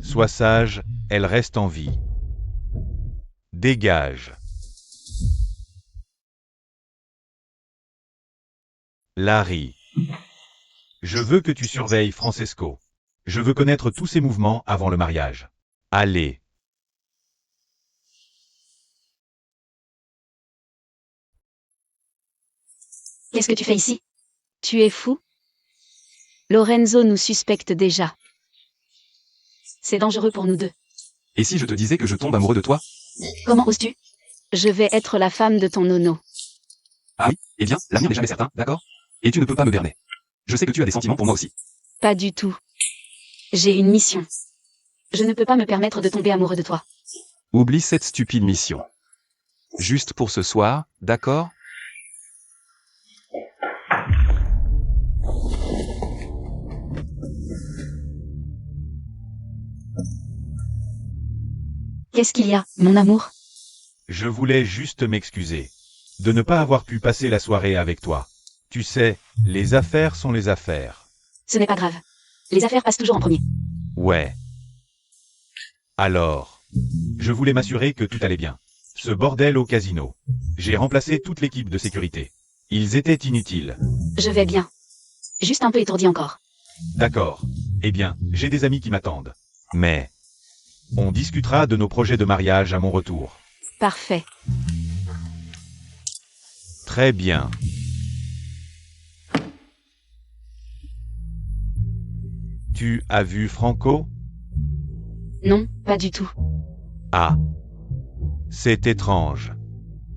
Sois sage, elle reste en vie. Dégage. Larry. Je veux que tu surveilles Francesco. Je veux connaître tous ses mouvements avant le mariage. Allez. Qu'est-ce que tu fais ici? Tu es fou? Lorenzo nous suspecte déjà. C'est dangereux pour nous deux. Et si je te disais que je tombe amoureux de toi? Comment oses-tu? Je vais être la femme de ton nono. Ah oui? Eh bien, l'avenir n'est jamais certain, d'accord? Et tu ne peux pas me berner. Je sais que tu as des sentiments pour moi aussi. Pas du tout. J'ai une mission. Je ne peux pas me permettre de tomber amoureux de toi. Oublie cette stupide mission. Juste pour ce soir, d'accord? Qu'est-ce qu'il y a, mon amour? Je voulais juste m'excuser. De ne pas avoir pu passer la soirée avec toi. Tu sais, les affaires sont les affaires. Ce n'est pas grave. Les affaires passent toujours en premier. Ouais. Alors, je voulais m'assurer que tout allait bien. Ce bordel au casino. J'ai remplacé toute l'équipe de sécurité. Ils étaient inutiles. Je vais bien. Juste un peu étourdi encore. D'accord. Eh bien, j'ai des amis qui m'attendent. Mais, on discutera de nos projets de mariage à mon retour. Parfait. Très bien. Tu as vu Franco? Non, pas du tout. Ah. C'est étrange.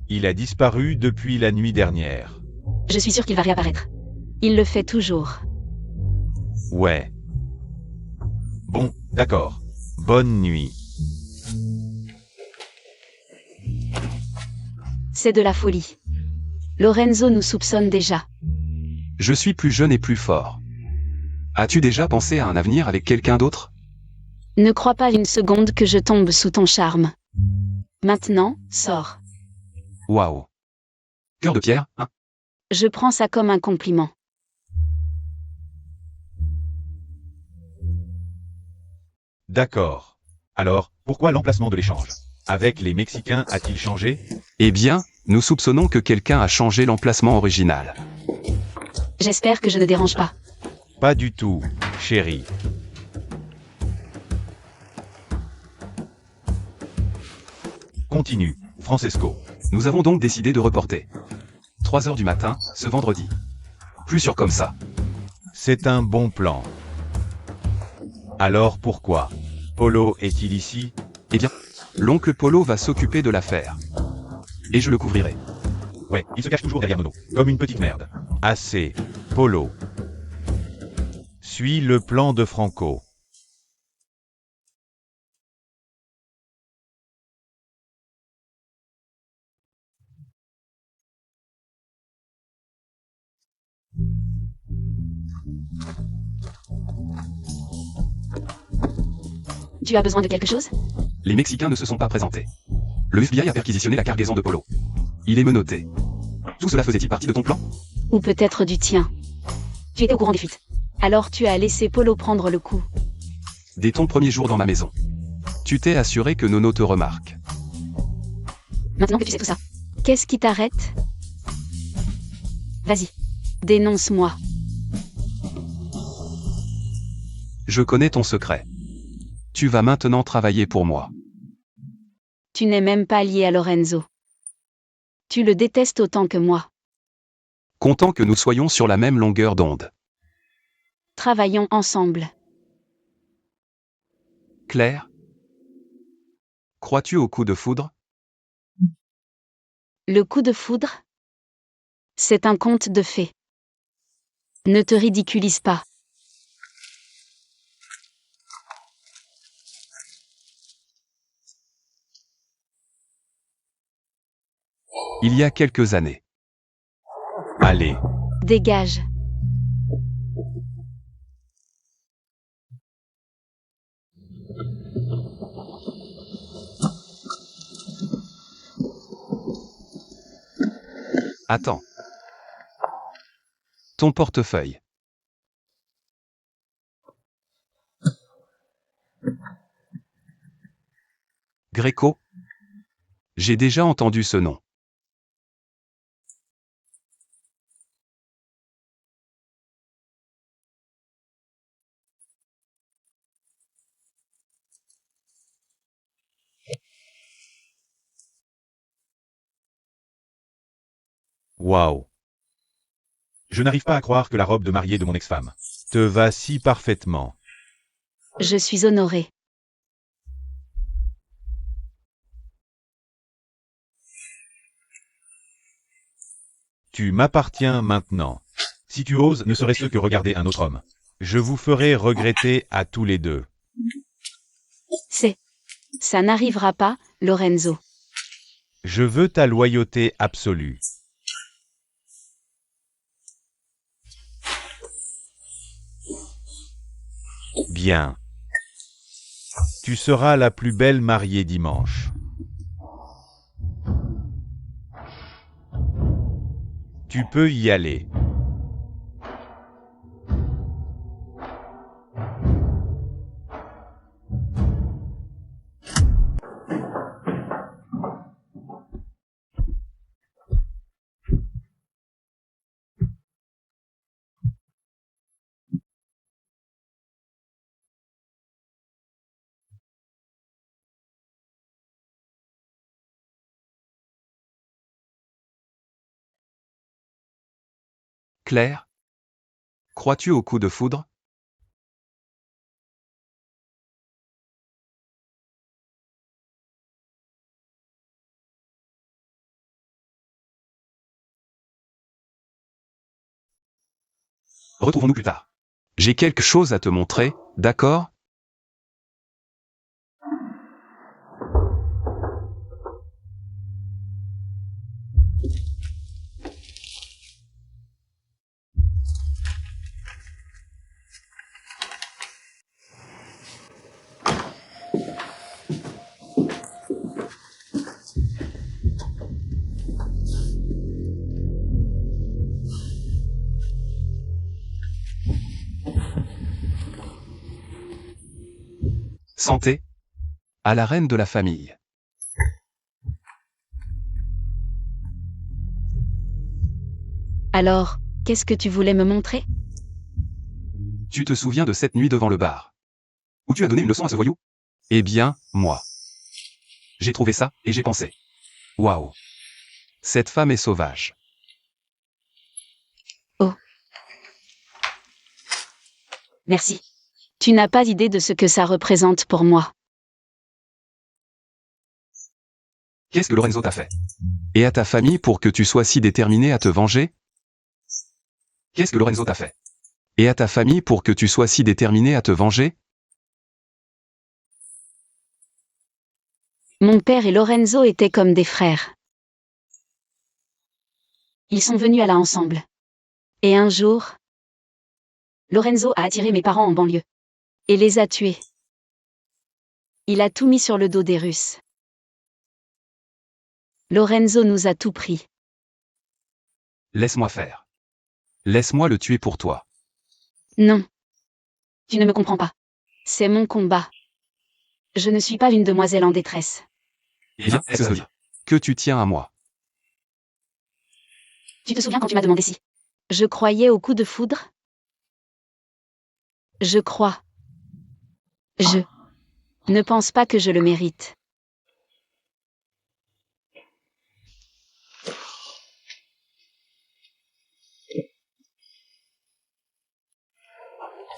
Il a disparu depuis la nuit dernière. Je suis sûre qu'il va réapparaître. Il le fait toujours. Ouais. Bon, d'accord. Bonne nuit. C'est de la folie. Lorenzo nous soupçonne déjà. Je suis plus jeune et plus fort. As-tu déjà pensé à un avenir avec quelqu'un d'autre? Ne crois pas une seconde que je tombe sous ton charme. Maintenant, sors. Waouh. Cœur de pierre, hein? Je prends ça comme un compliment. D'accord. Alors, pourquoi l'emplacement de l'échange? Avec les Mexicains a-t-il changé? Eh bien, nous soupçonnons que quelqu'un a changé l'emplacement original. J'espère que je ne dérange pas. Pas du tout, chérie. Continue, Francesco. Nous avons donc décidé de reporter. 3 heures du matin, ce vendredi. Plus sûr comme ça. C'est un bon plan. Alors pourquoi? Polo est-il ici? Eh bien, l'oncle Polo va s'occuper de l'affaire. Et je le couvrirai. Ouais, il se cache toujours derrière Nono, comme une petite merde. Assez. Polo. Suis le plan de Franco. Tu as besoin de quelque chose? Les Mexicains ne se sont pas présentés. Le FBI a perquisitionné la cargaison de Polo. Il est menotté. Tout cela faisait-il partie de ton plan? Ou peut-être du tien. Tu étais au courant des fuites. Alors tu as laissé Polo prendre le coup. Dès ton premier jour dans ma maison. Tu t'es assuré que Nono te remarque. Maintenant que tu sais tout ça, qu'est-ce qui t'arrête? Vas-y. Dénonce-moi. Je connais ton secret. Tu vas maintenant travailler pour moi. Tu n'es même pas lié à Lorenzo. Tu le détestes autant que moi. Content que nous soyons sur la même longueur d'onde. Travaillons ensemble. Claire? Crois-tu au coup de foudre? Le coup de foudre? C'est un conte de fées. Ne te ridiculise pas. Il y a quelques années. Allez. Dégage. Attends. Ton portefeuille. Greco? J'ai déjà entendu ce nom. Waouh. Je n'arrive pas à croire que la robe de mariée de mon ex-femme te va si parfaitement. Je suis honorée. Tu m'appartiens maintenant. Si tu oses ne serait-ce que regarder un autre homme, je vous ferai regretter à tous les deux. Ça n'arrivera pas, Lorenzo. Je veux ta loyauté absolue. Bien. Tu seras la plus belle mariée dimanche. Tu peux y aller. Claire? Crois-tu au coup de foudre? Retrouvons-nous plus tard. J'ai quelque chose à te montrer, d'accord? Santé. À la reine de la famille. Alors, qu'est-ce que tu voulais me montrer? Tu te souviens de cette nuit devant le bar? Où tu as donné une leçon à ce voyou? Eh bien, moi. J'ai trouvé ça, et j'ai pensé. Waouh. Cette femme est sauvage. Merci. Tu n'as pas idée de ce que ça représente pour moi. Qu'est-ce que Lorenzo t'a fait? Et à ta famille pour que tu sois si déterminé à te venger? Qu'est-ce que Lorenzo t'a fait? Et à ta famille pour que tu sois si déterminé à te venger? Mon père et Lorenzo étaient comme des frères. Ils sont venus à la ensemble. Et un jour, Lorenzo a attiré mes parents en banlieue. Et les a tués. Il a tout mis sur le dos des Russes. Lorenzo nous a tout pris. Laisse-moi faire. Laisse-moi le tuer pour toi. Non. Tu ne me comprends pas. C'est mon combat. Je ne suis pas une demoiselle en détresse. Eh bien, est-ce que ça veut dire que tu tiens à moi? Tu te souviens quand tu m'as demandé si je croyais au coup de foudre? Je crois. Je ne pense pas que je le mérite.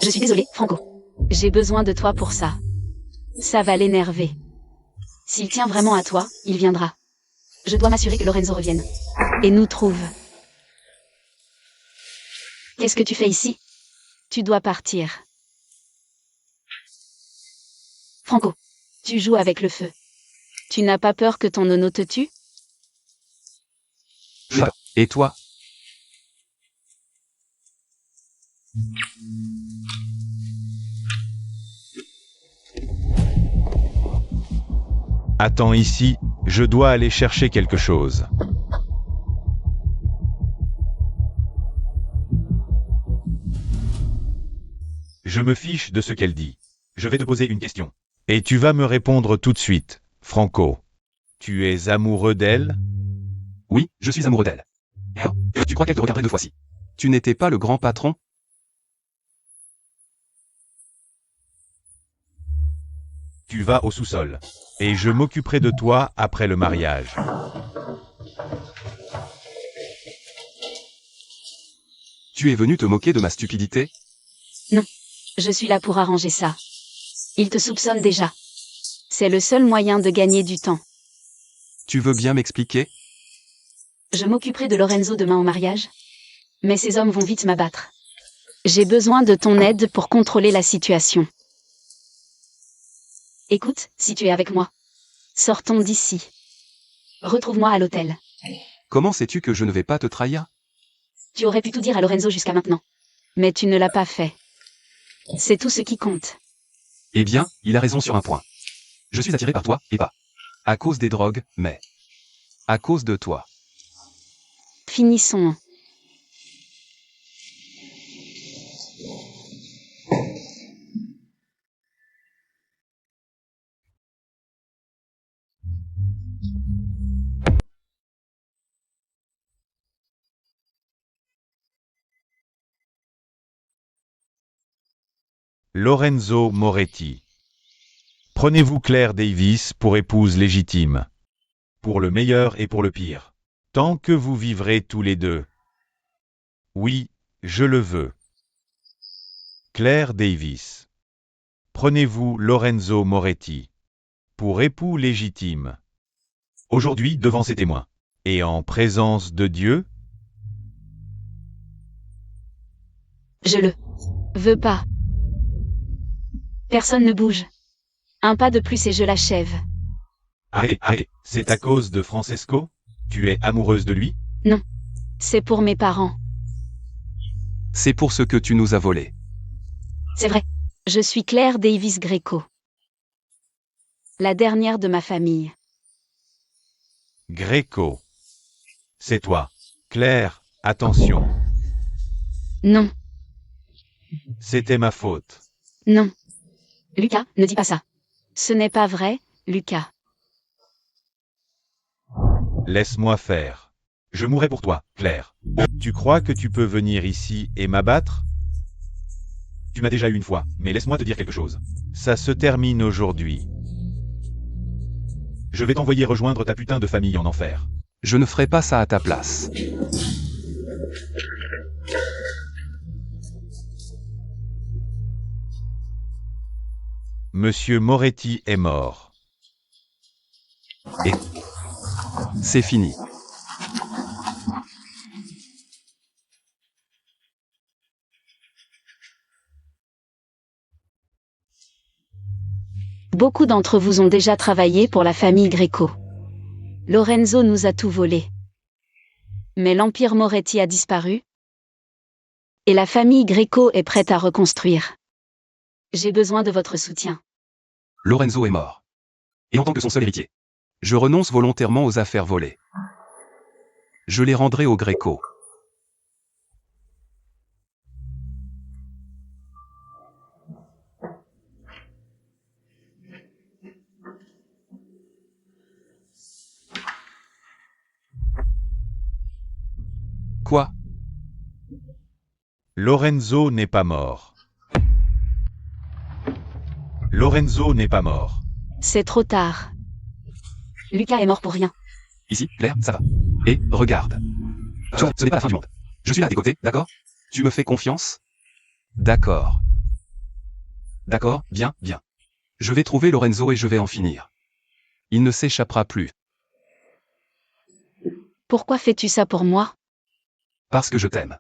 Je suis désolée, Franco. J'ai besoin de toi pour ça. Ça va l'énerver. S'il tient vraiment à toi, il viendra. Je dois m'assurer que Lorenzo revienne. Et nous trouve. Qu'est-ce que tu fais ici? Tu dois partir. Franco, tu joues avec le feu. Tu n'as pas peur que ton nono te tue? Et toi? Attends ici, je dois aller chercher quelque chose. Je me fiche de ce qu'elle dit. Je vais te poser une question. Et tu vas me répondre tout de suite, Franco. Tu es amoureux d'elle? Oui, je suis amoureux d'elle. Tu crois qu'elle te regarderait 2 fois si tu n'étais pas le grand patron? Tu vas au sous-sol. Et je m'occuperai de toi après le mariage. Tu es venu te moquer de ma stupidité? Je suis là pour arranger ça. Il te soupçonne déjà. C'est le seul moyen de gagner du temps. Tu veux bien m'expliquer? Je m'occuperai de Lorenzo demain au mariage. Mais ces hommes vont vite m'abattre. J'ai besoin de ton aide pour contrôler la situation. Écoute, si tu es avec moi. Sortons d'ici. Retrouve-moi à l'hôtel. Comment sais-tu que je ne vais pas te trahir? Tu aurais pu tout dire à Lorenzo jusqu'à maintenant. Mais tu ne l'as pas fait. C'est tout ce qui compte. Eh bien, il a raison sur un point. Je suis attiré par toi, et pas à cause des drogues, mais à cause de toi. Finissons. Lorenzo Moretti. Prenez-vous Claire Davis pour épouse légitime. Pour le meilleur et pour le pire. Tant que vous vivrez tous les deux. Oui, je le veux. Claire Davis. Prenez-vous Lorenzo Moretti pour époux légitime. Aujourd'hui devant ces témoins. Et en présence de Dieu. Je le veux pas. Personne ne bouge. Un pas de plus et je l'achève. Arrête, c'est à cause de Francesco? Tu es amoureuse de lui? Non. C'est pour mes parents. C'est pour ce que tu nous as volé. C'est vrai. Je suis Claire Davis Greco. La dernière de ma famille. Greco. C'est toi. Claire, attention. Non. C'était ma faute. Non. Lucas, ne dis pas ça. Ce n'est pas vrai, Lucas. Laisse-moi faire. Je mourrai pour toi, Claire. Tu crois que tu peux venir ici et m'abattre? Tu m'as déjà eu une fois, mais laisse-moi te dire quelque chose. Ça se termine aujourd'hui. Je vais t'envoyer rejoindre ta putain de famille en enfer. Je ne ferai pas ça à ta place. Monsieur Moretti est mort. Et c'est fini. Beaucoup d'entre vous ont déjà travaillé pour la famille Greco. Lorenzo nous a tout volé. Mais l'Empire Moretti a disparu. Et la famille Greco est prête à reconstruire. J'ai besoin de votre soutien. Lorenzo est mort. Et en tant que son seul héritier, je renonce volontairement aux affaires volées. Je les rendrai au Greco. Quoi? Lorenzo n'est pas mort. Lorenzo n'est pas mort. C'est trop tard. Lucas est mort pour rien. Ici, Claire, ça va. Et, regarde. Tu vois, ce n'est pas la fin du monde. Je suis là à tes côtés, d'accord? Tu me fais confiance? D'accord. D'accord, bien, bien. Je vais trouver Lorenzo et je vais en finir. Il ne s'échappera plus. Pourquoi fais-tu ça pour moi? Parce que je t'aime.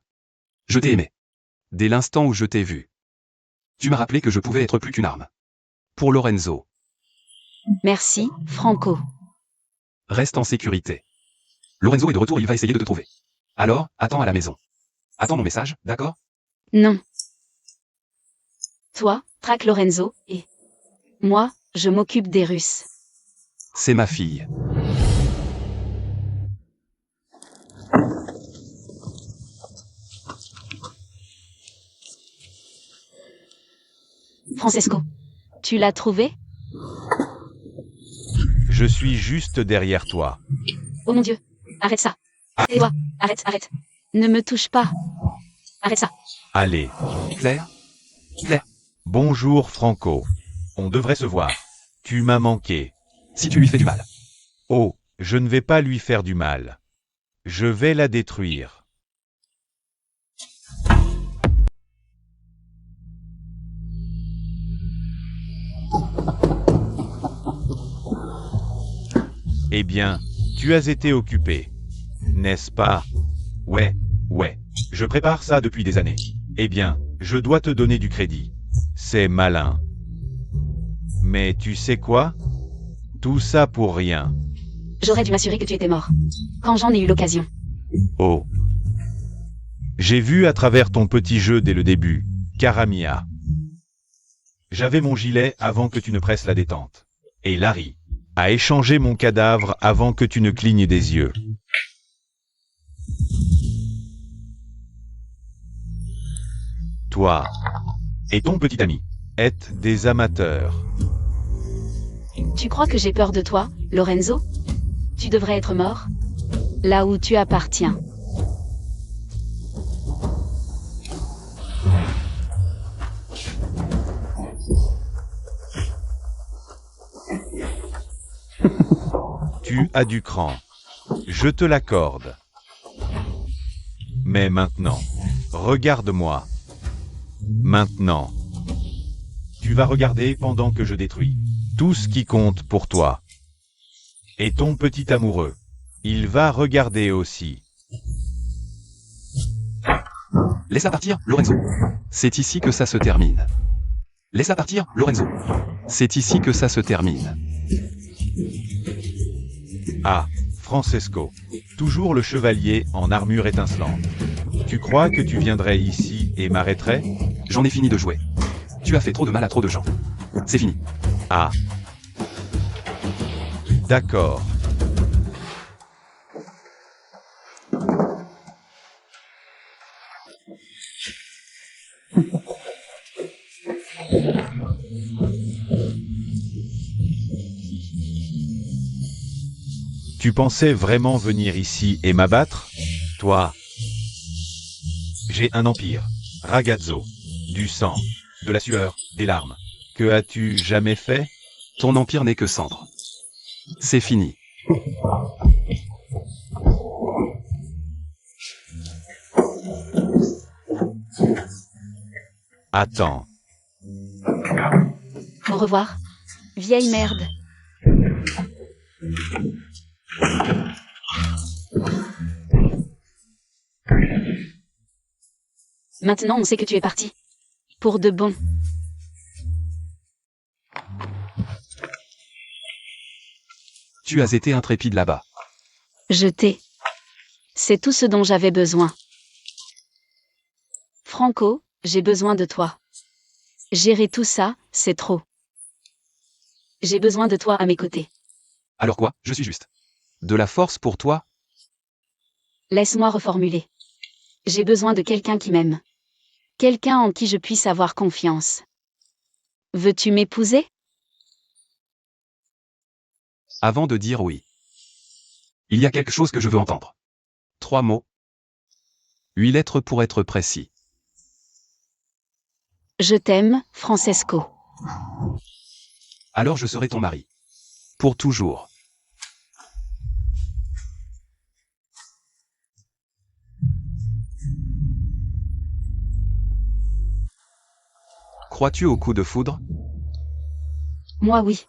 Je t'ai aimé. Dès l'instant où je t'ai vu. Tu m'as rappelé que je pouvais être plus qu'une arme. Pour Lorenzo. Merci, Franco. Reste en sécurité. Lorenzo est de retour, il va essayer de te trouver. Alors, attends à la maison. Attends mon message, d'accord? Non. Toi, traque Lorenzo, et... moi, je m'occupe des Russes. C'est ma fille. Francesco. Tu l'as trouvé? Je suis juste derrière toi. Oh mon Dieu. Arrête ça. Tais-toi. Arrête, arrête. Ne me touche pas. Arrête ça. Allez. Claire? Claire, Bonjour Franco. On devrait se voir. Tu m'as manqué. si tu lui fais du mal. Oh, je ne vais pas lui faire du mal. Je vais la détruire. Eh bien, tu as été occupé. N'est-ce pas? Ouais, ouais. Je prépare ça depuis des années. Eh bien, je dois te donner du crédit. C'est malin. Mais tu sais quoi? Tout ça pour rien. J'aurais dû m'assurer que tu étais mort. Quand j'en ai eu l'occasion. Oh. J'ai vu à travers ton petit jeu dès le début, Karamia. J'avais mon gilet avant que tu ne presses la détente. Et Larry a échangé mon cadavre avant que tu ne clignes des yeux. Toi et ton petit ami êtes des amateurs. Tu crois que j'ai peur de toi, Lorenzo? Tu devrais être mort. Là où tu appartiens. Tu as du cran. Je te l'accorde. Mais maintenant, regarde-moi. Maintenant. Tu vas regarder pendant que je détruis tout ce qui compte pour toi. Et ton petit amoureux, il va regarder aussi. Laisse-la partir, Lorenzo. C'est ici que ça se termine. Laisse-la partir, Lorenzo. C'est ici que ça se termine. Ah, Francesco. Toujours le chevalier en armure étincelante. Tu crois que tu viendrais ici et m'arrêterais? J'en ai fini de jouer. Tu as fait trop de mal à trop de gens. C'est fini. Ah. D'accord. Tu pensais vraiment venir ici et m'abattre? Toi? J'ai un empire. Ragazzo. Du sang. De la sueur. Des larmes. Que as-tu jamais fait? Ton empire n'est que cendre. C'est fini. Attends. Au revoir. Vieille merde. Maintenant on sait que tu es parti. Pour de bon. Tu as été intrépide là-bas. Je t'ai. C'est tout ce dont j'avais besoin. Franco, j'ai besoin de toi. Gérer tout ça, c'est trop. J'ai besoin de toi à mes côtés. Alors quoi, je suis juste. De la force pour toi? Laisse-moi reformuler. J'ai besoin de quelqu'un qui m'aime. Quelqu'un en qui je puisse avoir confiance. Veux-tu m'épouser? Avant de dire oui. Il y a quelque chose que je veux entendre. 3 mots. 8 lettres pour être précis. Je t'aime, Francesco. Alors je serai ton mari. Pour toujours. Crois-tu au coup de foudre? Moi oui.